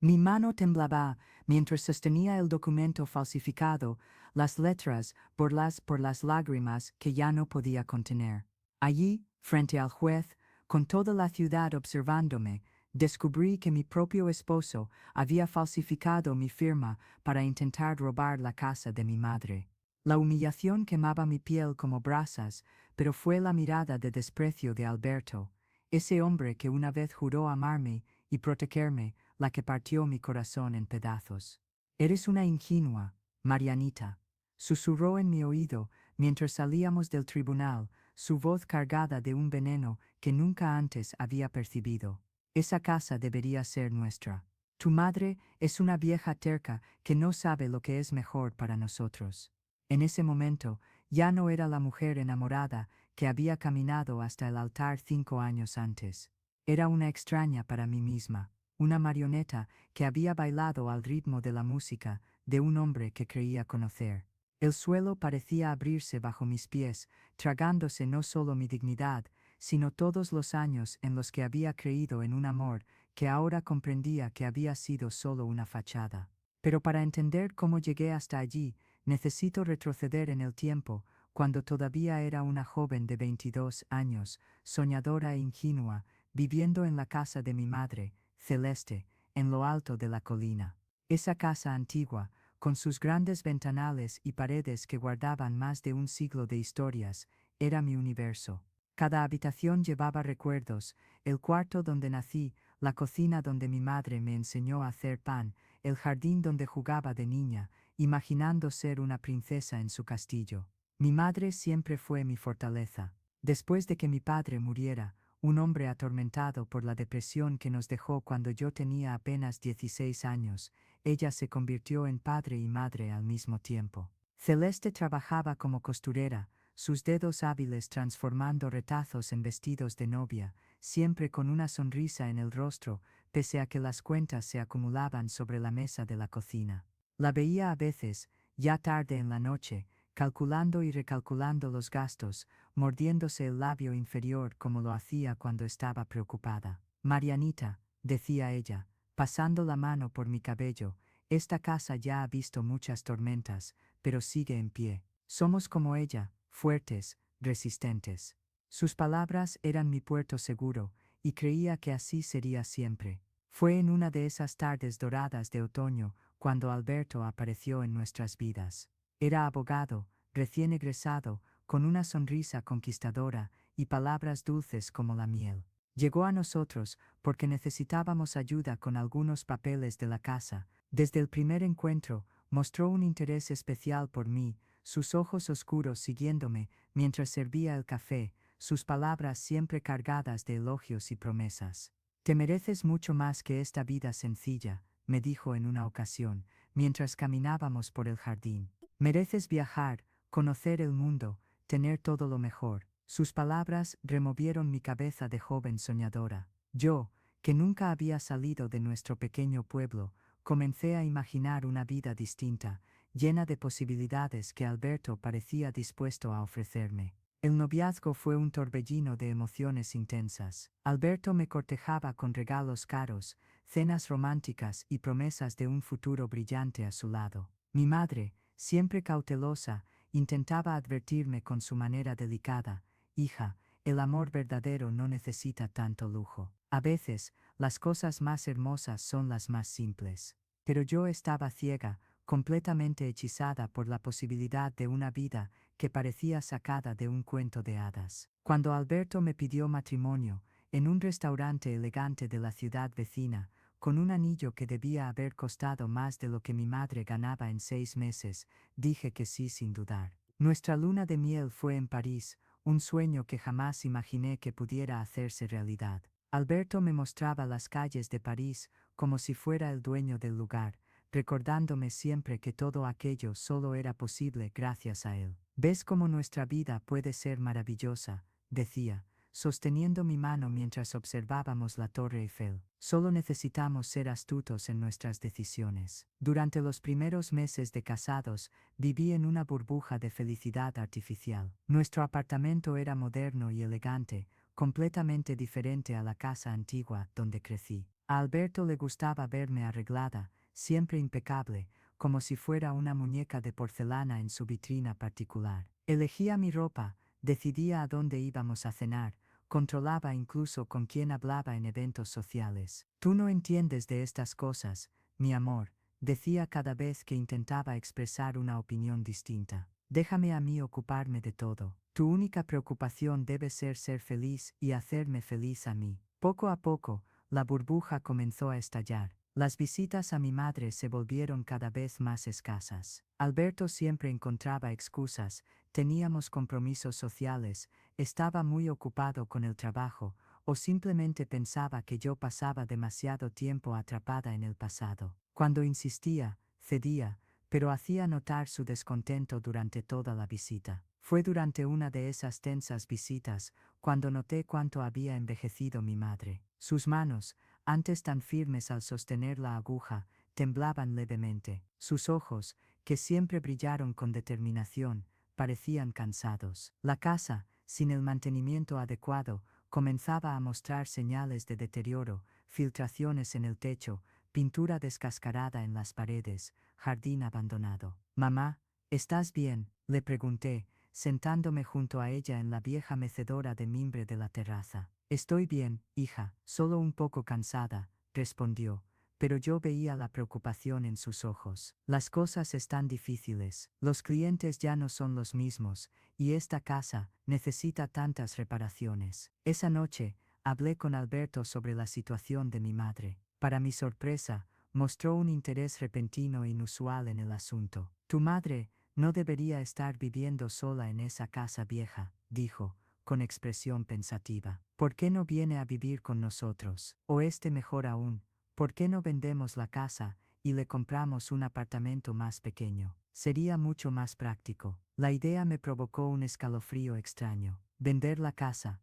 Mi mano temblaba mientras sostenía el documento falsificado, las letras borladas por las lágrimas que ya no podía contener. Allí, frente al juez, con toda la ciudad observándome, descubrí que mi propio esposo había falsificado mi firma para intentar robar la casa de mi madre. La humillación quemaba mi piel como brasas, pero fue la mirada de desprecio de Alberto, ese hombre que una vez juró amarme y protegerme, la que partió mi corazón en pedazos. Eres una ingenua, Marianita, susurró en mi oído mientras salíamos del tribunal, su voz cargada de un veneno que nunca antes había percibido. Esa casa debería ser nuestra. Tu madre es una vieja terca que no sabe lo que es mejor para nosotros. En ese momento, ya no era la mujer enamorada que había caminado hasta el altar 5 años antes. Era una extraña para mí misma, una marioneta que había bailado al ritmo de la música de un hombre que creía conocer. El suelo parecía abrirse bajo mis pies, tragándose no solo mi dignidad, sino todos los años en los que había creído en un amor que ahora comprendía que había sido solo una fachada. Pero para entender cómo llegué hasta allí, necesito retroceder en el tiempo, cuando todavía era una joven de 22 años, soñadora e ingenua, viviendo en la casa de mi madre, Celeste, en lo alto de la colina. Esa casa antigua, con sus grandes ventanales y paredes que guardaban más de un siglo de historias, era mi universo. Cada habitación llevaba recuerdos, el cuarto donde nací, la cocina donde mi madre me enseñó a hacer pan, el jardín donde jugaba de niña, imaginando ser una princesa en su castillo. Mi madre siempre fue mi fortaleza. Después de que mi padre muriera, un hombre atormentado por la depresión que nos dejó cuando yo tenía apenas 16 años, ella se convirtió en padre y madre al mismo tiempo. Celeste trabajaba como costurera, sus dedos hábiles transformando retazos en vestidos de novia, siempre con una sonrisa en el rostro, pese a que las cuentas se acumulaban sobre la mesa de la cocina. La veía a veces, ya tarde en la noche, calculando y recalculando los gastos, mordiéndose el labio inferior como lo hacía cuando estaba preocupada. Marianita, decía ella, pasando la mano por mi cabello, esta casa ya ha visto muchas tormentas, pero sigue en pie. Somos como ella, fuertes, resistentes. Sus palabras eran mi puerto seguro, y creía que así sería siempre. Fue en una de esas tardes doradas de otoño cuando Alberto apareció en nuestras vidas. Era abogado, recién egresado, con una sonrisa conquistadora y palabras dulces como la miel. Llegó a nosotros porque necesitábamos ayuda con algunos papeles de la casa. Desde el primer encuentro, mostró un interés especial por mí, sus ojos oscuros siguiéndome mientras servía el café, sus palabras siempre cargadas de elogios y promesas. Te mereces mucho más que esta vida sencilla, me dijo en una ocasión, mientras caminábamos por el jardín. Mereces viajar, conocer el mundo, tener todo lo mejor. Sus palabras removieron mi cabeza de joven soñadora. Yo, que nunca había salido de nuestro pequeño pueblo, comencé a imaginar una vida distinta, llena de posibilidades que Alberto parecía dispuesto a ofrecerme. El noviazgo fue un torbellino de emociones intensas. Alberto me cortejaba con regalos caros, cenas románticas y promesas de un futuro brillante a su lado. Mi madre, siempre cautelosa, intentaba advertirme con su manera delicada: hija, el amor verdadero no necesita tanto lujo. A veces, las cosas más hermosas son las más simples. Pero yo estaba ciega, completamente hechizada por la posibilidad de una vida que parecía sacada de un cuento de hadas. Cuando Alberto me pidió matrimonio, en un restaurante elegante de la ciudad vecina, con un anillo que debía haber costado más de lo que mi madre ganaba en 6 meses, dije que sí sin dudar. Nuestra luna de miel fue en París, un sueño que jamás imaginé que pudiera hacerse realidad. Alberto me mostraba las calles de París como si fuera el dueño del lugar, recordándome siempre que todo aquello solo era posible gracias a él. ¿Ves cómo nuestra vida puede ser maravillosa?, decía, sosteniendo mi mano mientras observábamos la Torre Eiffel. Solo necesitamos ser astutos en nuestras decisiones. Durante los primeros meses de casados, viví en una burbuja de felicidad artificial. Nuestro apartamento era moderno y elegante, completamente diferente a la casa antigua donde crecí. A Alberto le gustaba verme arreglada, siempre impecable, como si fuera una muñeca de porcelana en su vitrina particular. Elegía mi ropa, decidía a dónde íbamos a cenar, controlaba incluso con quién hablaba en eventos sociales. Tú no entiendes de estas cosas, mi amor, decía cada vez que intentaba expresar una opinión distinta. Déjame a mí ocuparme de todo. Tu única preocupación debe ser feliz y hacerme feliz a mí. Poco a poco, la burbuja comenzó a estallar. Las visitas a mi madre se volvieron cada vez más escasas. Alberto siempre encontraba excusas, teníamos compromisos sociales, estaba muy ocupado con el trabajo, o simplemente pensaba que yo pasaba demasiado tiempo atrapada en el pasado. Cuando insistía, cedía, pero hacía notar su descontento durante toda la visita. Fue durante una de esas tensas visitas cuando noté cuánto había envejecido mi madre. Sus manos, antes tan firmes al sostener la aguja, temblaban levemente. Sus ojos, que siempre brillaron con determinación, parecían cansados. La casa, sin el mantenimiento adecuado, comenzaba a mostrar señales de deterioro, filtraciones en el techo, pintura descascarada en las paredes, jardín abandonado. «Mamá, ¿estás bien?», le pregunté, sentándome junto a ella en la vieja mecedora de mimbre de la terraza. «Estoy bien, hija, solo un poco cansada», respondió, pero yo veía la preocupación en sus ojos. «Las cosas están difíciles, los clientes ya no son los mismos, y esta casa necesita tantas reparaciones». Esa noche, hablé con Alberto sobre la situación de mi madre. Para mi sorpresa, mostró un interés repentino e inusual en el asunto. «Tu madre no debería estar viviendo sola en esa casa vieja», dijo, con expresión pensativa. «¿Por qué no viene a vivir con nosotros? O mejor aún, ¿por qué no vendemos la casa y le compramos un apartamento más pequeño? Sería mucho más práctico». La idea me provocó un escalofrío extraño. Vender la casa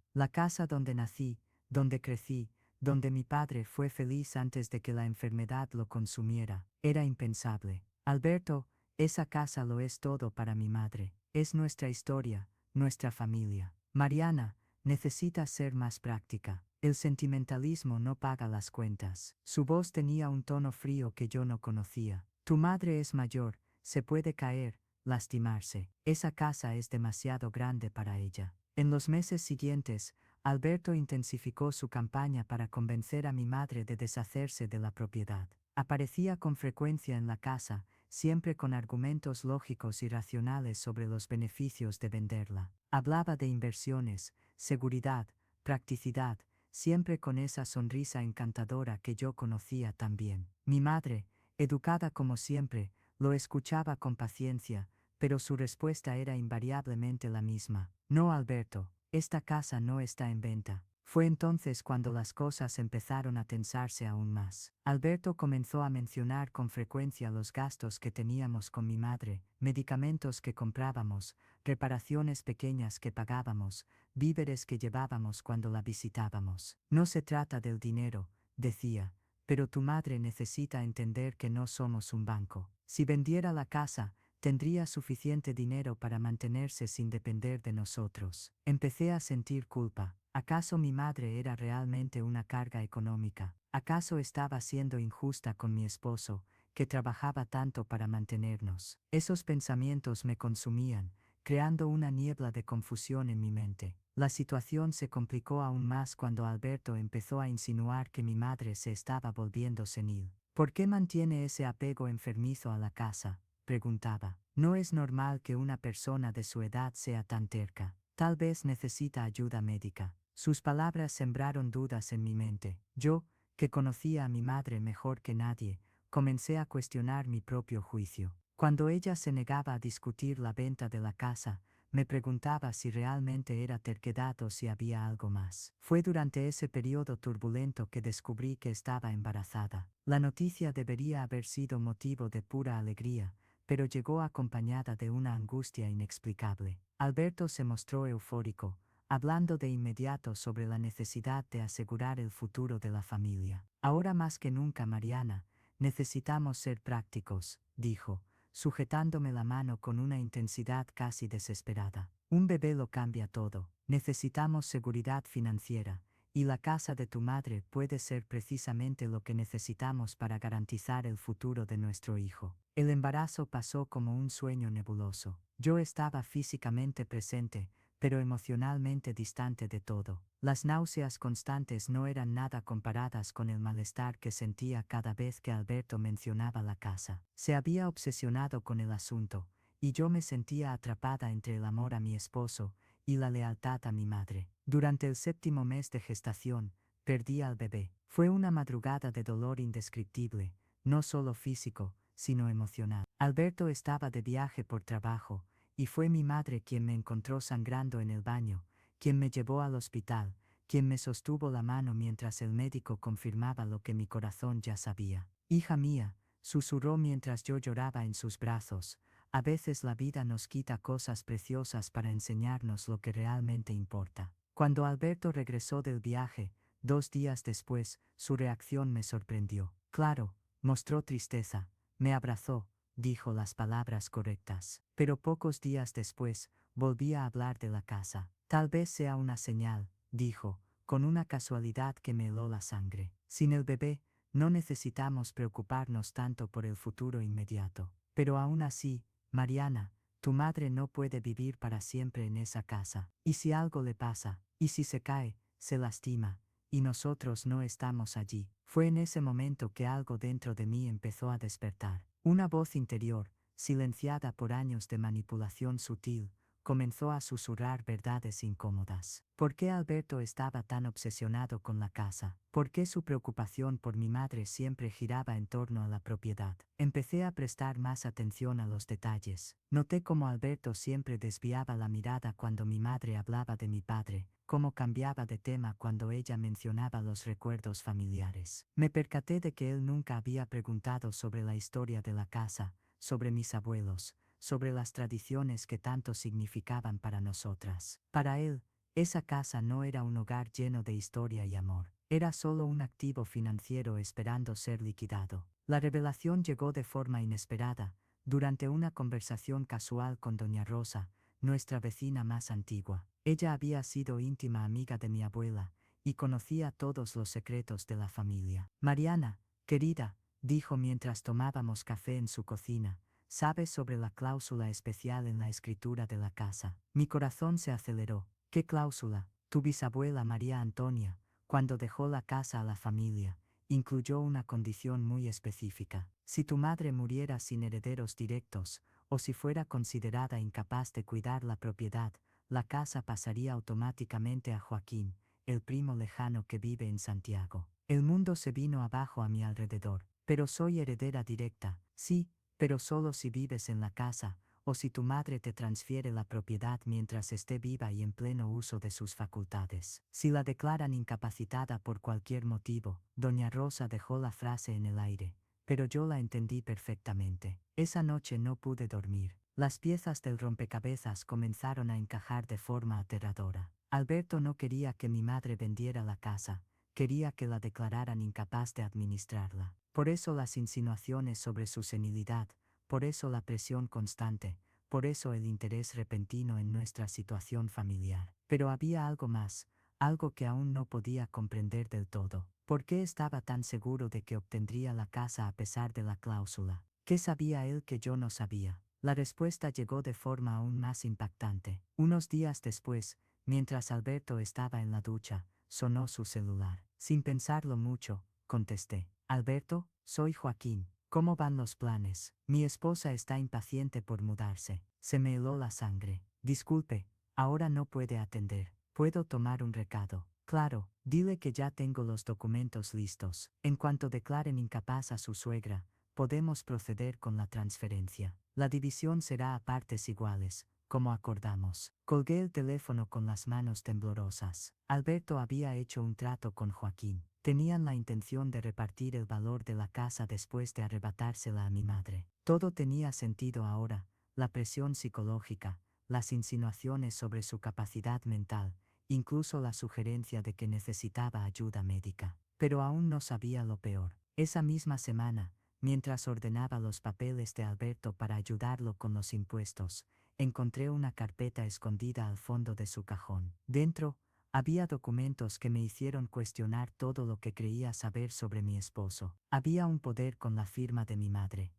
donde nací, donde crecí, donde mi padre fue feliz antes de que la enfermedad lo consumiera, era impensable. «Alberto, esa casa lo es todo para mi madre. Es nuestra historia, nuestra familia. Mariana, necesitas ser más práctica. El sentimentalismo no paga las cuentas». Su voz tenía un tono frío que yo no conocía. «Tu madre es mayor, se puede caer, lastimarse. Esa casa es demasiado grande para ella». En los meses siguientes, Alberto intensificó su campaña para convencer a mi madre de deshacerse de la propiedad. Aparecía con frecuencia en la casa, siempre con argumentos lógicos y racionales sobre los beneficios de venderla. Hablaba de inversiones, seguridad, practicidad, siempre con esa sonrisa encantadora que yo conocía tan bien. Mi madre, educada como siempre, lo escuchaba con paciencia, pero su respuesta era invariablemente la misma. «No, Alberto, esta casa no está en venta». Fue entonces cuando las cosas empezaron a tensarse aún más. Alberto comenzó a mencionar con frecuencia los gastos que teníamos con mi madre, medicamentos que comprábamos, reparaciones pequeñas que pagábamos, víveres que llevábamos cuando la visitábamos. «No se trata del dinero», decía, «pero tu madre necesita entender que no somos un banco. Si vendiera la casa, tendría suficiente dinero para mantenerse sin depender de nosotros». Empecé a sentir culpa. ¿Acaso mi madre era realmente una carga económica? ¿Acaso estaba siendo injusta con mi esposo, que trabajaba tanto para mantenernos? Esos pensamientos me consumían, creando una niebla de confusión en mi mente. La situación se complicó aún más cuando Alberto empezó a insinuar que mi madre se estaba volviendo senil. «¿Por qué mantiene ese apego enfermizo a la casa?», preguntaba. «No es normal que una persona de su edad sea tan terca. Tal vez necesita ayuda médica». Sus palabras sembraron dudas en mi mente. Yo, que conocía a mi madre mejor que nadie, comencé a cuestionar mi propio juicio. Cuando ella se negaba a discutir la venta de la casa, me preguntaba si realmente era terquedad o si había algo más. Fue durante ese periodo turbulento que descubrí que estaba embarazada. La noticia debería haber sido motivo de pura alegría, pero llegó acompañada de una angustia inexplicable. Alberto se mostró eufórico, hablando de inmediato sobre la necesidad de asegurar el futuro de la familia. «Ahora más que nunca, Mariana, necesitamos ser prácticos», dijo, sujetándome la mano con una intensidad casi desesperada. «Un bebé lo cambia todo. Necesitamos seguridad financiera, Y la casa de tu madre puede ser precisamente lo que necesitamos para garantizar el futuro de nuestro hijo. El embarazo pasó como un sueño nebuloso. Yo estaba físicamente presente, pero emocionalmente distante de todo. Las náuseas constantes no eran nada comparadas con el malestar que sentía cada vez que Alberto mencionaba la casa. Se había obsesionado con el asunto, y yo me sentía atrapada entre el amor a mi esposo y la lealtad a mi madre. Durante el 7º mes de gestación, perdí al bebé. Fue una madrugada de dolor indescriptible, no solo físico, sino emocional. Alberto estaba de viaje por trabajo, y fue mi madre quien me encontró sangrando en el baño, quien me llevó al hospital, quien me sostuvo la mano mientras el médico confirmaba lo que mi corazón ya sabía. Hija mía, susurró mientras yo lloraba en sus brazos, a veces la vida nos quita cosas preciosas para enseñarnos lo que realmente importa. Cuando Alberto regresó del viaje, 2 días después, su reacción me sorprendió. Claro, mostró tristeza, me abrazó, dijo las palabras correctas. Pero pocos días después, volví a hablar de la casa. Tal vez sea una señal, dijo, con una casualidad que me heló la sangre. Sin el bebé, no necesitamos preocuparnos tanto por el futuro inmediato. Pero aún así, Mariana, tu madre no puede vivir para siempre en esa casa. ¿Y si algo le pasa? ¿Y si se cae, se lastima, y nosotros no estamos allí? Fue en ese momento que algo dentro de mí empezó a despertar. Una voz interior, silenciada por años de manipulación sutil, comenzó a susurrar verdades incómodas. ¿Por qué Alberto estaba tan obsesionado con la casa? ¿Por qué su preocupación por mi madre siempre giraba en torno a la propiedad? Empecé a prestar más atención a los detalles. Noté cómo Alberto siempre desviaba la mirada cuando mi madre hablaba de mi padre, cómo cambiaba de tema cuando ella mencionaba los recuerdos familiares. Me percaté de que él nunca había preguntado sobre la historia de la casa, sobre mis abuelos, sobre las tradiciones que tanto significaban para nosotras. Para él, esa casa no era un hogar lleno de historia y amor. Era solo un activo financiero esperando ser liquidado. La revelación llegó de forma inesperada, durante una conversación casual con doña Rosa, nuestra vecina más antigua. Ella había sido íntima amiga de mi abuela, y conocía todos los secretos de la familia. Mariana, querida, dijo mientras tomábamos café en su cocina, ¿sabes sobre la cláusula especial en la escritura de la casa? Mi corazón se aceleró. ¿Qué cláusula? Tu bisabuela María Antonia, cuando dejó la casa a la familia, incluyó una condición muy específica. Si tu madre muriera sin herederos directos, o si fuera considerada incapaz de cuidar la propiedad, la casa pasaría automáticamente a Joaquín, el primo lejano que vive en Santiago. El mundo se vino abajo a mi alrededor. Pero soy heredera directa, sí, pero solo si vives en la casa, o si tu madre te transfiere la propiedad mientras esté viva y en pleno uso de sus facultades. Si la declaran incapacitada por cualquier motivo, doña Rosa dejó la frase en el aire, pero yo la entendí perfectamente. Esa noche no pude dormir. Las piezas del rompecabezas comenzaron a encajar de forma aterradora. Alberto no quería que mi madre vendiera la casa, quería que la declararan incapaz de administrarla. Por eso las insinuaciones sobre su senilidad, por eso la presión constante, por eso el interés repentino en nuestra situación familiar. Pero había algo más, algo que aún no podía comprender del todo. ¿Por qué estaba tan seguro de que obtendría la casa a pesar de la cláusula? ¿Qué sabía él que yo no sabía? La respuesta llegó de forma aún más impactante. Unos días después, mientras Alberto estaba en la ducha, sonó su celular. Sin pensarlo mucho, contesté. Alberto, soy Joaquín. ¿Cómo van los planes? Mi esposa está impaciente por mudarse. Se me heló la sangre. Disculpe, ahora no puede atender. ¿Puedo tomar un recado? Claro, dile que ya tengo los documentos listos. En cuanto declaren incapaz a su suegra, podemos proceder con la transferencia. La división será a partes iguales, como acordamos. Colgué el teléfono con las manos temblorosas. Alberto había hecho un trato con Joaquín. Tenían la intención de repartir el valor de la casa después de arrebatársela a mi madre. Todo tenía sentido ahora, la presión psicológica, las insinuaciones sobre su capacidad mental, incluso la sugerencia de que necesitaba ayuda médica. Pero aún no sabía lo peor. Esa misma semana, mientras ordenaba los papeles de Alberto para ayudarlo con los impuestos, encontré una carpeta escondida al fondo de su cajón. Dentro, Había documentos que me hicieron cuestionar todo lo que creía saber sobre mi esposo. Había un poder con la firma de mi madre.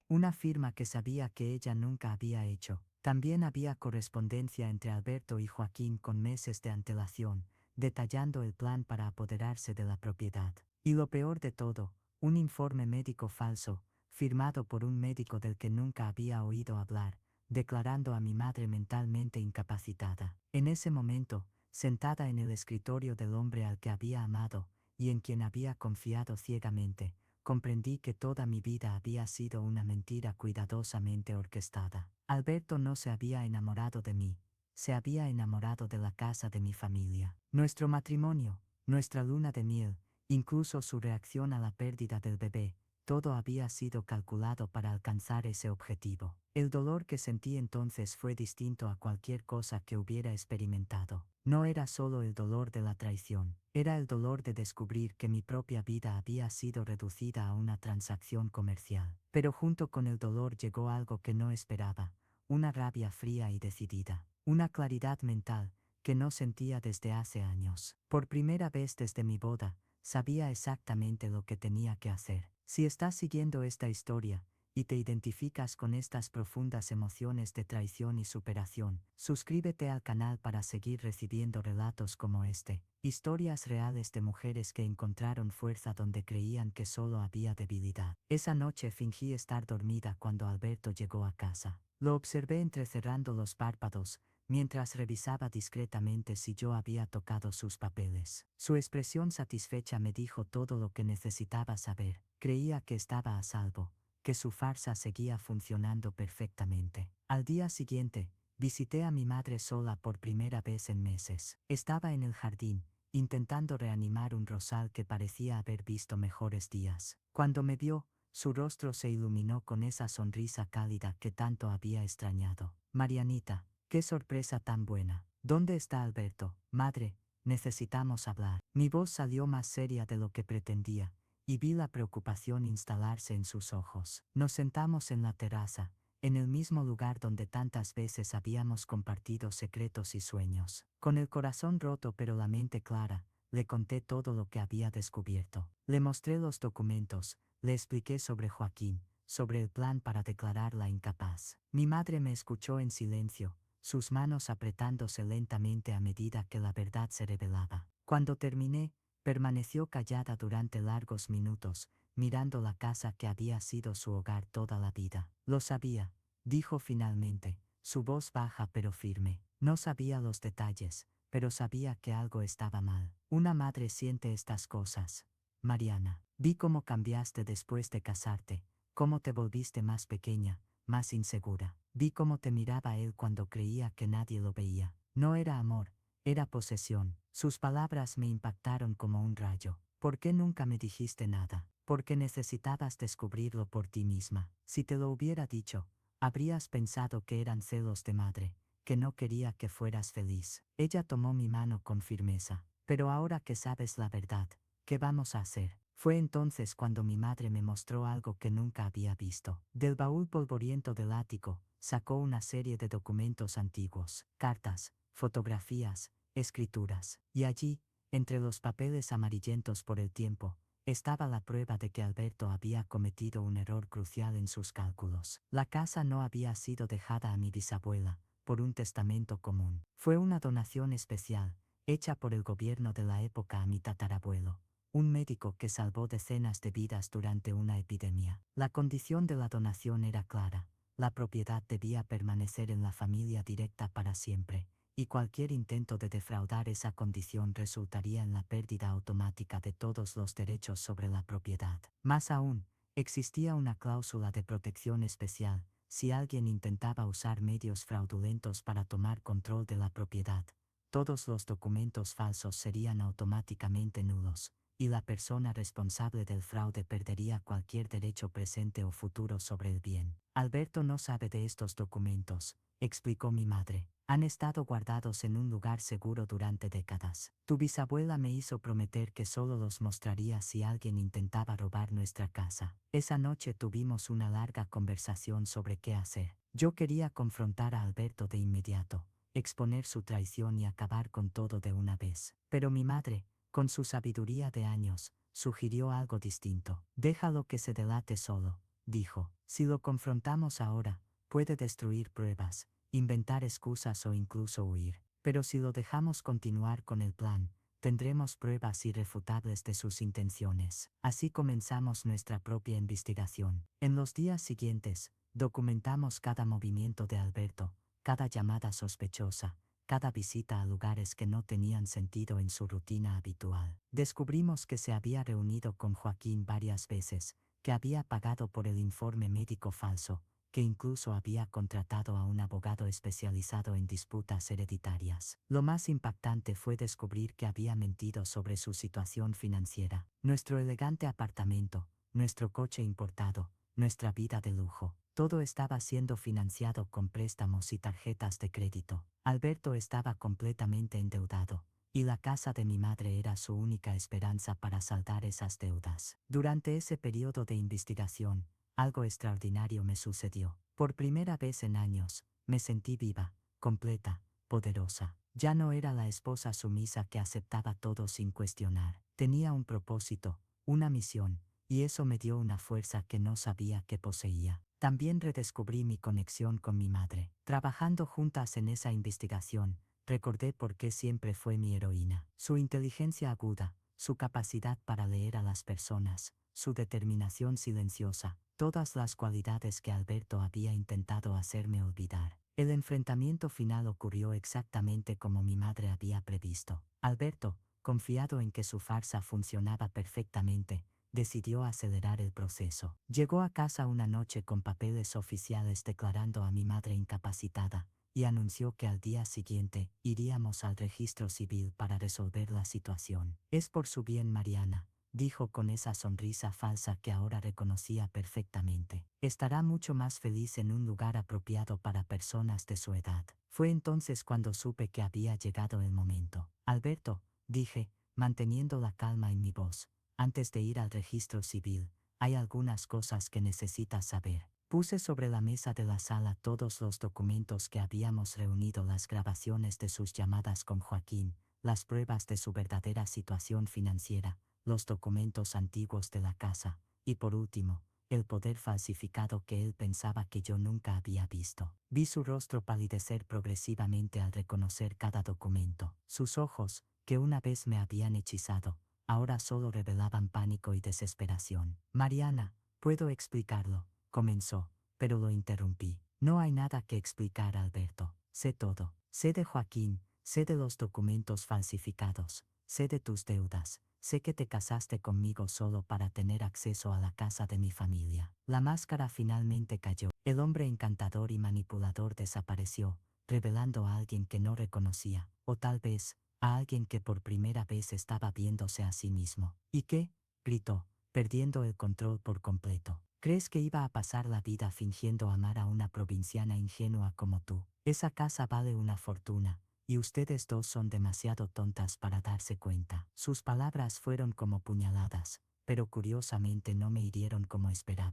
Una firma que sabía que ella nunca había hecho. También había correspondencia entre Alberto y Joaquín con meses de antelación, detallando el plan para apoderarse de la propiedad. Y lo peor de todo, un informe médico falso, firmado por un médico del que nunca había oído hablar, declarando a mi madre mentalmente incapacitada. En ese momento, sentada en el escritorio del hombre al que había amado, y en quien había confiado ciegamente, comprendí que toda mi vida había sido una mentira cuidadosamente orquestada. Alberto no se había enamorado de mí, se había enamorado de la casa de mi familia. Nuestro matrimonio, nuestra luna de miel, incluso su reacción a la pérdida del bebé, todo había sido calculado para alcanzar ese objetivo. El dolor que sentí entonces fue distinto a cualquier cosa que hubiera experimentado. No era solo el dolor de la traición, era el dolor de descubrir que mi propia vida había sido reducida a una transacción comercial. Pero junto con el dolor llegó algo que no esperaba, una rabia fría y decidida, una claridad mental que no sentía desde hace años. Por primera vez desde mi boda, sabía exactamente lo que tenía que hacer. Si estás siguiendo esta historia, y te identificas con estas profundas emociones de traición y superación, suscríbete al canal para seguir recibiendo relatos como este, historias reales de mujeres que encontraron fuerza donde creían que solo había debilidad. Esa noche fingí estar dormida cuando Alberto llegó a casa. Lo observé entrecerrando los párpados, mientras revisaba discretamente si yo había tocado sus papeles. Su expresión satisfecha me dijo todo lo que necesitaba saber. Creía que estaba a salvo, que su farsa seguía funcionando perfectamente. Al día siguiente, visité a mi madre sola por primera vez en meses. Estaba en el jardín, intentando reanimar un rosal que parecía haber visto mejores días. Cuando me vio, su rostro se iluminó con esa sonrisa cálida que tanto había extrañado. Marianita, qué sorpresa tan buena. ¿Dónde está Alberto? Madre, necesitamos hablar. Mi voz salió más seria de lo que pretendía, y vi la preocupación instalarse en sus ojos. Nos sentamos en la terraza, en el mismo lugar donde tantas veces habíamos compartido secretos y sueños. Con el corazón roto pero la mente clara, le conté todo lo que había descubierto. Le mostré los documentos, le expliqué sobre Joaquín, sobre el plan para declararla incapaz. Mi madre me escuchó en silencio, sus manos apretándose lentamente a medida que la verdad se revelaba. Cuando terminé, permaneció callada durante largos minutos, mirando la casa que había sido su hogar toda la vida. Lo sabía, dijo finalmente, su voz baja pero firme. No sabía los detalles, pero sabía que algo estaba mal. Una madre siente estas cosas. Mariana, vi cómo cambiaste después de casarte, cómo te volviste más pequeña, más insegura. Vi cómo te miraba él cuando creía que nadie lo veía. No era amor, era posesión. Sus palabras me impactaron como un rayo. ¿Por qué nunca me dijiste nada? Porque necesitabas descubrirlo por ti misma. Si te lo hubiera dicho, habrías pensado que eran celos de madre, que no quería que fueras feliz. Ella tomó mi mano con firmeza. Pero ahora que sabes la verdad, ¿qué vamos a hacer? Fue entonces cuando mi madre me mostró algo que nunca había visto. Del baúl polvoriento del ático, sacó una serie de documentos antiguos, cartas, fotografías, escrituras. Y allí, entre los papeles amarillentos por el tiempo, estaba la prueba de que Alberto había cometido un error crucial en sus cálculos. La casa no había sido dejada a mi bisabuela, por un testamento común. Fue una donación especial, hecha por el gobierno de la época a mi tatarabuelo, un médico que salvó decenas de vidas durante una epidemia. La condición de la donación era clara: la propiedad debía permanecer en la familia directa para siempre, y cualquier intento de defraudar esa condición resultaría en la pérdida automática de todos los derechos sobre la propiedad. Más aún, existía una cláusula de protección especial: si alguien intentaba usar medios fraudulentos para tomar control de la propiedad, todos los documentos falsos serían automáticamente nulos, y la persona responsable del fraude perdería cualquier derecho presente o futuro sobre el bien. Alberto no sabe de estos documentos, explicó mi madre. Han estado guardados en un lugar seguro durante décadas. Tu bisabuela me hizo prometer que solo los mostraría si alguien intentaba robar nuestra casa. Esa noche tuvimos una larga conversación sobre qué hacer. Yo quería confrontar a Alberto de inmediato, exponer su traición y acabar con todo de una vez. Pero mi madre, con su sabiduría de años, sugirió algo distinto. Déjalo que se delate solo, dijo. Si lo confrontamos ahora, puede destruir pruebas, inventar excusas o incluso huir. Pero si lo dejamos continuar con el plan, tendremos pruebas irrefutables de sus intenciones. Así comenzamos nuestra propia investigación. En los días siguientes, documentamos cada movimiento de Alberto, cada llamada sospechosa, cada visita a lugares que no tenían sentido en su rutina habitual. Descubrimos que se había reunido con Joaquín varias veces, que había pagado por el informe médico falso, que incluso había contratado a un abogado especializado en disputas hereditarias. Lo más impactante fue descubrir que había mentido sobre su situación financiera. Nuestro elegante apartamento, nuestro coche importado, nuestra vida de lujo, todo estaba siendo financiado con préstamos y tarjetas de crédito. Alberto estaba completamente endeudado, y la casa de mi madre era su única esperanza para saldar esas deudas. Durante ese periodo de investigación, algo extraordinario me sucedió. Por primera vez en años, me sentí viva, completa, poderosa. Ya no era la esposa sumisa que aceptaba todo sin cuestionar. Tenía un propósito, una misión, y eso me dio una fuerza que no sabía que poseía. También redescubrí mi conexión con mi madre. Trabajando juntas en esa investigación, recordé por qué siempre fue mi heroína. Su inteligencia aguda, su capacidad para leer a las personas, su determinación silenciosa, todas las cualidades que Alberto había intentado hacerme olvidar. El enfrentamiento final ocurrió exactamente como mi madre había previsto. Alberto, confiado en que su farsa funcionaba perfectamente, decidió acelerar el proceso. Llegó a casa una noche con papeles oficiales declarando a mi madre incapacitada, y anunció que al día siguiente iríamos al registro civil para resolver la situación. Es por su bien, Mariana, dijo con esa sonrisa falsa que ahora reconocía perfectamente. Estará mucho más feliz en un lugar apropiado para personas de su edad. Fue entonces cuando supe que había llegado el momento. Alberto, dije, manteniendo la calma en mi voz, antes de ir al registro civil, hay algunas cosas que necesitas saber. Puse sobre la mesa de la sala todos los documentos que habíamos reunido, las grabaciones de sus llamadas con Joaquín, las pruebas de su verdadera situación financiera, los documentos antiguos de la casa, y por último, el poder falsificado que él pensaba que yo nunca había visto. Vi su rostro palidecer progresivamente al reconocer cada documento. Sus ojos, que una vez me habían hechizado, ahora solo revelaban pánico y desesperación. Mariana, puedo explicarlo, comenzó, pero lo interrumpí. No hay nada que explicar, Alberto. Sé todo. Sé de Joaquín, sé de los documentos falsificados, sé de tus deudas, sé que te casaste conmigo solo para tener acceso a la casa de mi familia. La máscara finalmente cayó. El hombre encantador y manipulador desapareció, revelando a alguien que no reconocía, o tal vez, a alguien que por primera vez estaba viéndose a sí mismo. ¿Y qué? Gritó, perdiendo el control por completo. ¿Crees que iba a pasar la vida fingiendo amar a una provinciana ingenua como tú? Esa casa vale una fortuna, y ustedes dos son demasiado tontas para darse cuenta. Sus palabras fueron como puñaladas, pero curiosamente no me hirieron como esperaba.